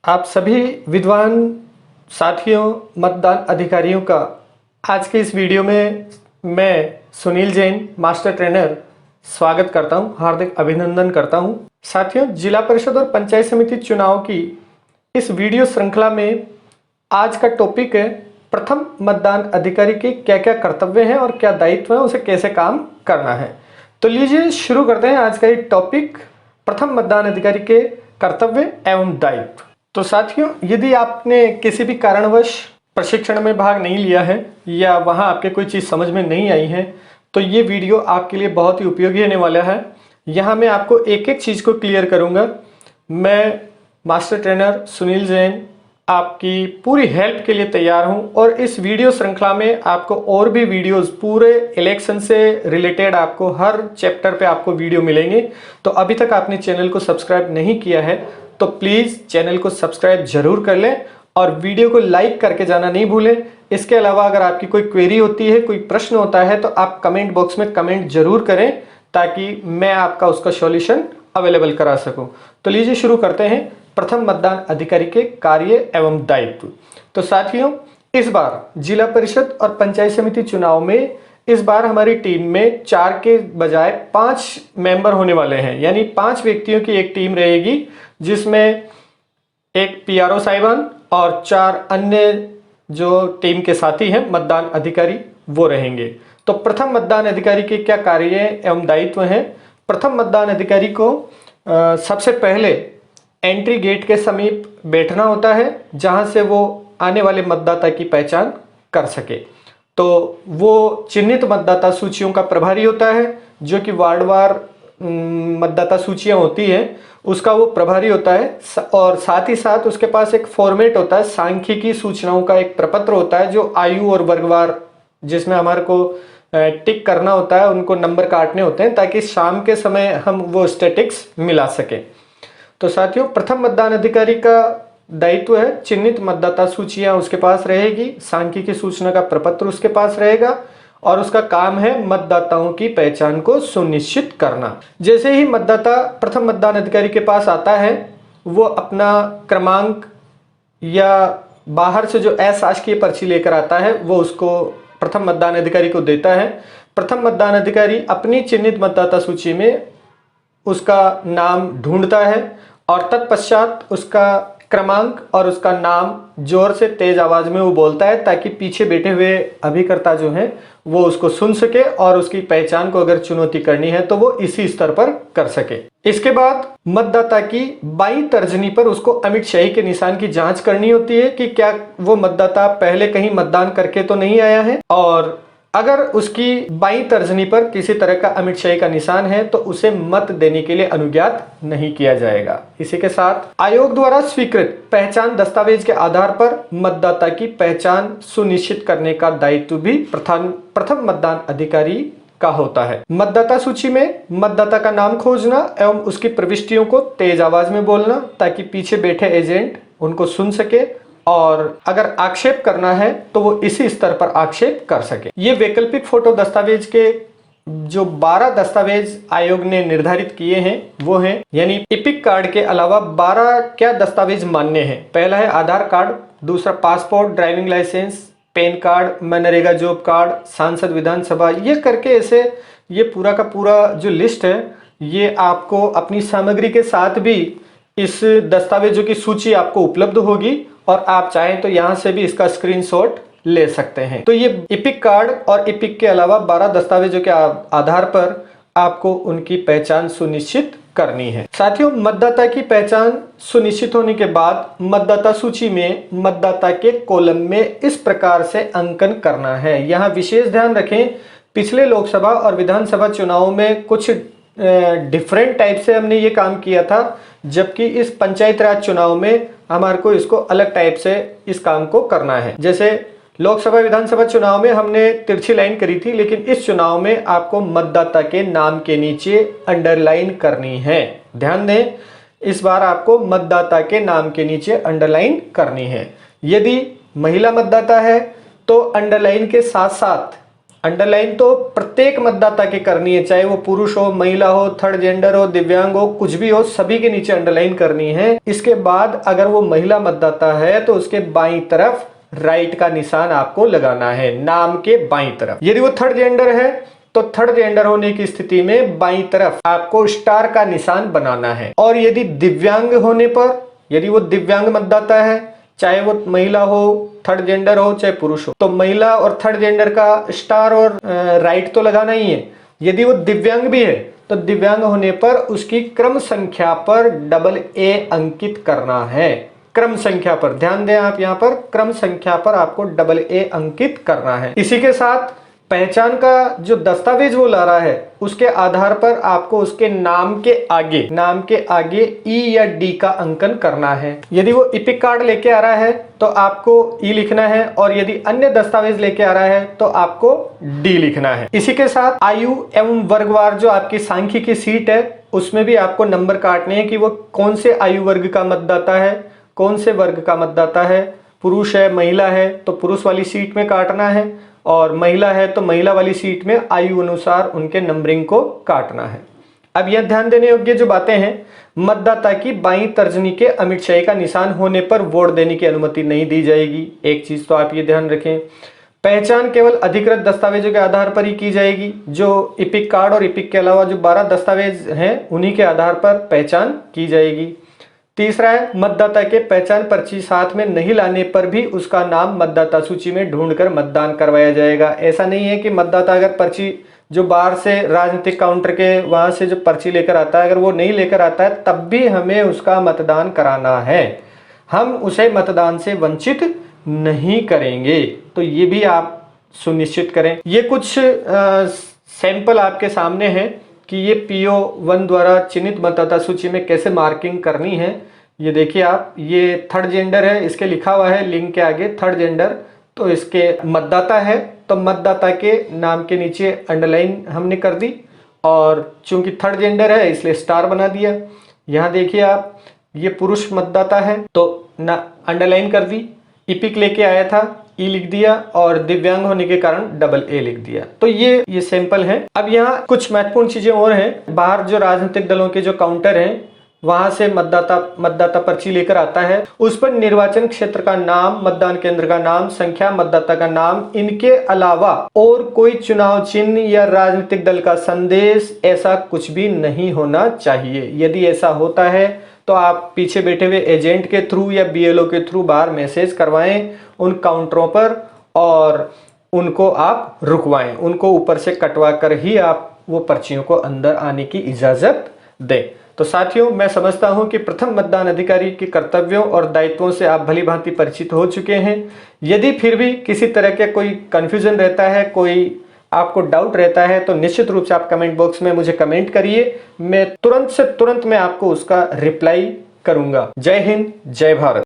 आप सभी विद्वान साथियों, मतदान अधिकारियों का आज के इस वीडियो में मैं सुनील जैन, मास्टर ट्रेनर, स्वागत करता हूं, हार्दिक अभिनंदन करता हूं। साथियों, जिला परिषद और पंचायत समिति चुनाव की इस वीडियो श्रृंखला में आज का टॉपिक है प्रथम मतदान अधिकारी के क्या क्या कर्तव्य हैं और क्या दायित्व है, उसे कैसे काम करना है। तो लीजिए शुरू करते हैं आज का ये टॉपिक, प्रथम मतदान अधिकारी के कर्तव्य एवं दायित्व। तो साथियों, यदि आपने किसी भी कारणवश प्रशिक्षण में भाग नहीं लिया है या वहां आपके कोई चीज़ समझ में नहीं आई है तो ये वीडियो आपके लिए बहुत ही उपयोगी होने वाला है। यहाँ मैं आपको एक एक चीज़ को क्लियर करूँगा। मैं मास्टर ट्रेनर सुनील जैन आपकी पूरी हेल्प के लिए तैयार हूँ और इस वीडियो श्रृंखला में आपको और भी वीडियोस पूरे इलेक्शन से रिलेटेड आपको हर चैप्टर पे आपको वीडियो मिलेंगे। तो अभी तक आपने चैनल को सब्सक्राइब नहीं किया है तो प्लीज़ चैनल को सब्सक्राइब जरूर कर लें और वीडियो को लाइक करके जाना नहीं भूलें। इसके अलावा अगर आपकी कोई क्वेरी होती है, कोई प्रश्न होता है तो आप कमेंट बॉक्स में कमेंट जरूर करें ताकि मैं आपका उसका सॉल्यूशन अवेलेबल करा सकूं। तो लीजिए शुरू करते हैं प्रथम मतदान अधिकारी के कार्य एवं दायित्व। तो साथियों, इस बार जिला परिषद और पंचायत समिति चुनाव में इस बार हमारी टीम में 4 के बजाय 5 मेंबर होने वाले हैं, यानी 5 व्यक्तियों की एक टीम रहेगी जिसमें एक पीआरओ साहिबान और 4 अन्य जो टीम के साथी हैं मतदान अधिकारी वो रहेंगे। तो प्रथम मतदान अधिकारी के क्या कार्य एवं दायित्व हैं। प्रथम मतदान अधिकारी को सबसे पहले एंट्री गेट के समीप बैठना होता है जहां से वो आने वाले मतदाता की पहचान कर सके। तो वो चिन्हित मतदाता सूचियों का प्रभारी होता है, जो कि वार्डवार मतदाता सूचियां होती हैं उसका वो प्रभारी होता है। और साथ ही साथ उसके पास एक फॉर्मेट होता है, सांख्यिकी सूचनाओं का एक प्रपत्र होता है जो आयु और वर्गवार, जिसमें हमारे को टिक करना होता है, उनको नंबर काटने होते हैं ताकि शाम के समय हम वो स्टैटिक्स मिला सकें। तो साथियों, प्रथम मतदान अधिकारी का दायित्व है चिन्हित मतदाता सूचियां उसके पास रहेगी, सांख्यिकी सूचना का प्रपत्र उसके पास रहेगा और उसका काम है मतदाताओं की पहचान को सुनिश्चित करना। जैसे ही मतदाता प्रथम मतदान अधिकारी के पास आता है वो अपना क्रमांक या बाहर से जो अशासकीय पर्ची लेकर आता है वो उसको प्रथम मतदान अधिकारी को देता है। प्रथम मतदान अधिकारी अपनी चिन्हित मतदाता सूची में उसका नाम ढूंढता है और तत्पश्चात उसका क्रमांक और उसका नाम जोर से तेज आवाज में वो बोलता है ताकि पीछे बैठे हुए अभिकर्ता जो हैं वो उसको सुन सके और उसकी पहचान को अगर चुनौती करनी है तो वो इसी स्तर पर कर सके। इसके बाद मतदाता की बाईं तर्जनी पर उसको अमिट शाही के निशान की जांच करनी होती है कि क्या वो मतदाता पहले कहीं मतदान करके तो नहीं आया है, और अगर उसकी बाईं तर्जनी पर किसी तरह का अमिट शाही का निशान है तो उसे मत देने के लिए अनुज्ञात नहीं किया जाएगा। इसी के साथ आयोग द्वारा स्वीकृत पहचान दस्तावेज के आधार पर मतदाता की पहचान सुनिश्चित करने का दायित्व भी प्रथम मतदान अधिकारी का होता है। मतदाता सूची में मतदाता का नाम खोजना एवं उसकी प्रविष्टियों को तेज आवाज में बोलना ताकि पीछे बैठे एजेंट उनको सुन सके और अगर आक्षेप करना है तो वो इसी स्तर पर आक्षेप कर सके। ये वैकल्पिक फोटो दस्तावेज के जो 12 दस्तावेज आयोग ने निर्धारित किए हैं वो हैं, यानी इपिक कार्ड के अलावा 12 क्या दस्तावेज मान्य हैं। पहला है आधार कार्ड, दूसरा passport, driving licence, PAN card, MNREGA job card, सांसद विधानसभा, ये करके ऐसे ये पूरा का पूरा जो लिस्ट है ये आपको अपनी सामग्री के साथ भी इस दस्तावेजों की सूची आपको उपलब्ध होगी और आप चाहें तो यहाँ से भी इसका स्क्रीनशॉट ले सकते हैं। तो ये इपिक कार्ड और इपिक के अलावा 12 दस्तावेजों के आधार पर आपको उनकी पहचान सुनिश्चित करनी है। साथियों, मतदाता की पहचान सुनिश्चित होने के बाद मतदाता सूची में मतदाता के कॉलम में इस प्रकार से अंकन करना है। यहाँ विशेष ध्यान रखें, पिछले लोकसभा और विधानसभा चुनाव में कुछ डिफरेंट टाइप से हमने ये काम किया था, जबकि इस पंचायत राज चुनाव में हमारे को इसको अलग टाइप से इस काम को करना है। जैसे लोकसभा विधानसभा चुनाव में हमने तिरछी लाइन करी थी, लेकिन इस चुनाव में आपको मतदाता के नाम के नीचे अंडरलाइन करनी है। ध्यान दें, इस बार आपको मतदाता के नाम के नीचे अंडरलाइन करनी है। यदि महिला मतदाता है तो अंडरलाइन के साथ साथ अंडरलाइन तो प्रत्येक मतदाता की करनी है, चाहे वो पुरुष हो, महिला हो, थर्ड जेंडर हो, दिव्यांग हो, कुछ भी हो, सभी के नीचे अंडरलाइन करनी है। इसके बाद अगर वो महिला मतदाता है तो उसके बाईं तरफ राइट का निशान आपको लगाना है, नाम के बाईं तरफ। यदि वो थर्ड जेंडर है तो थर्ड जेंडर होने की स्थिति में बाईं तरफ आपको स्टार का निशान बनाना है। और यदि दिव्यांग होने पर, यदि वो दिव्यांग मतदाता है, चाहे वो महिला हो, थर्ड जेंडर हो, चाहे पुरुष हो, तो महिला और थर्ड जेंडर का स्टार और राइट तो लगाना ही है। यदि वो दिव्यांग भी है तो दिव्यांग होने पर उसकी क्रम संख्या पर डबल ए अंकित करना है। क्रम संख्या पर ध्यान दें आप, यहां पर क्रम संख्या पर आपको डबल ए अंकित करना है। इसी के साथ पहचान का जो दस्तावेज वो ला रहा है उसके आधार पर आपको उसके नाम के आगे ई या डी का अंकन करना है। यदि वो इपिक कार्ड लेके आ रहा है तो आपको ई लिखना है, और यदि अन्य दस्तावेज लेके आ रहा है तो आपको डी लिखना है। इसी के साथ आयु एवं वर्गवार जो आपकी सांख्यिकी सीट है उसमें भी आपको नंबर काटने हैं कि वो कौन से आयु वर्ग का मतदाता है, कौन से वर्ग का मतदाता है। पुरुष है, महिला है तो पुरुष वाली सीट में काटना है, और महिला है तो महिला वाली सीट में आयु अनुसार उनके नंबरिंग को काटना है। अब यह ध्यान देने योग्य जो बातें हैं, मतदाता की बाईं तर्जनी के अमिट का निशान होने पर वोट देने की अनुमति नहीं दी जाएगी। एक चीज तो आप ये ध्यान रखें, पहचान केवल अधिकृत दस्तावेजों के आधार पर ही की जाएगी। जो इपिक कार्ड और इपिक के अलावा जो 12 दस्तावेज हैं उन्हीं के आधार पर पहचान की जाएगी। तीसरा है, मतदाता के पहचान पर्ची साथ में नहीं लाने पर भी उसका नाम मतदाता सूची में ढूंढकर मतदान करवाया जाएगा। ऐसा नहीं है कि मतदाता अगर पर्ची जो बाहर से राजनीतिक काउंटर के वहां से जो पर्ची लेकर आता है, अगर वो नहीं लेकर आता है तब भी हमें उसका मतदान कराना है, हम उसे मतदान से वंचित नहीं करेंगे। तो ये भी आप सुनिश्चित करें। ये कुछ सैंपल आपके सामने हैं कि ये PO1 द्वारा चिन्हित मतदाता सूची में कैसे मार्किंग करनी है। ये देखिए आप, ये थर्ड जेंडर है, इसके लिखा हुआ है लिंग के आगे थर्ड जेंडर, तो इसके मतदाता है तो मतदाता के नाम के नीचे अंडरलाइन हमने कर दी, और चूंकि थर्ड जेंडर है इसलिए स्टार बना दिया। यहाँ देखिए आप, ये पुरुष मतदाता है तो ना अंडरलाइन कर दी, इपिक लेके आया था, ई लिख दिया, और दिव्यांग होने के कारण डबल ए लिख दिया। तो ये सैंपल है। अब यहाँ कुछ महत्वपूर्ण चीजें और हैं। बाहर जो राजनीतिक दलों के जो काउंटर हैं वहां से मतदाता पर्ची लेकर आता है, उस पर निर्वाचन क्षेत्र का नाम, मतदान केंद्र का नाम, संख्या, मतदाता का नाम, इनके अलावा और कोई चुनाव चिन्ह या राजनीतिक दल का संदेश ऐसा कुछ भी नहीं होना चाहिए। यदि ऐसा होता है तो आप पीछे बैठे हुए एजेंट के थ्रू या BLO के थ्रू बाहर मैसेज करवाएं उन काउंटरों पर, और उनको आप रुकवाएं, उनको ऊपर से कटवा कर ही आप वो पर्चियों को अंदर आने की इजाजत दें। तो साथियों, मैं समझता हूं कि प्रथम मतदान अधिकारी के कर्तव्यों और दायित्वों से आप भली भांति परिचित हो चुके हैं। यदि फिर भी किसी तरह के कोई कंफ्यूजन रहता है, कोई आपको डाउट रहता है, तो निश्चित रूप से आप कमेंट बॉक्स में मुझे कमेंट करिए, मैं तुरंत से तुरंत मैं आपको उसका रिप्लाई करूंगा। जय हिंद, जय भारत।